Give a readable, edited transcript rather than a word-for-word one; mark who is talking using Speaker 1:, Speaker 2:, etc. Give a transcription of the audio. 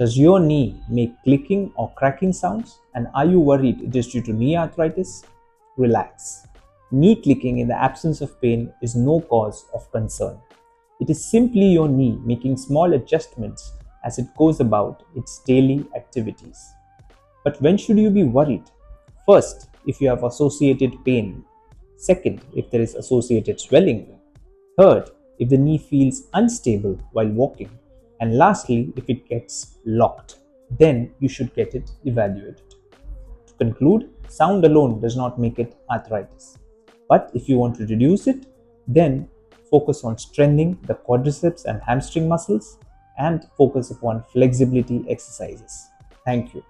Speaker 1: Does your knee make clicking or cracking sounds, and are you worried it is due to knee arthritis? Relax. Knee clicking in the absence of pain is no cause of concern. It is simply your knee making small adjustments as it goes about its daily activities. But when should you be worried? First, if you have associated pain. Second, if there is associated swelling. Third, if the knee feels unstable while walking. And lastly, if it gets locked. Then you should get it evaluated. To conclude, sound alone does not make it arthritis. But if you want to reduce it, then focus on strengthening the quadriceps and hamstring muscles and focus upon flexibility exercises. Thank you.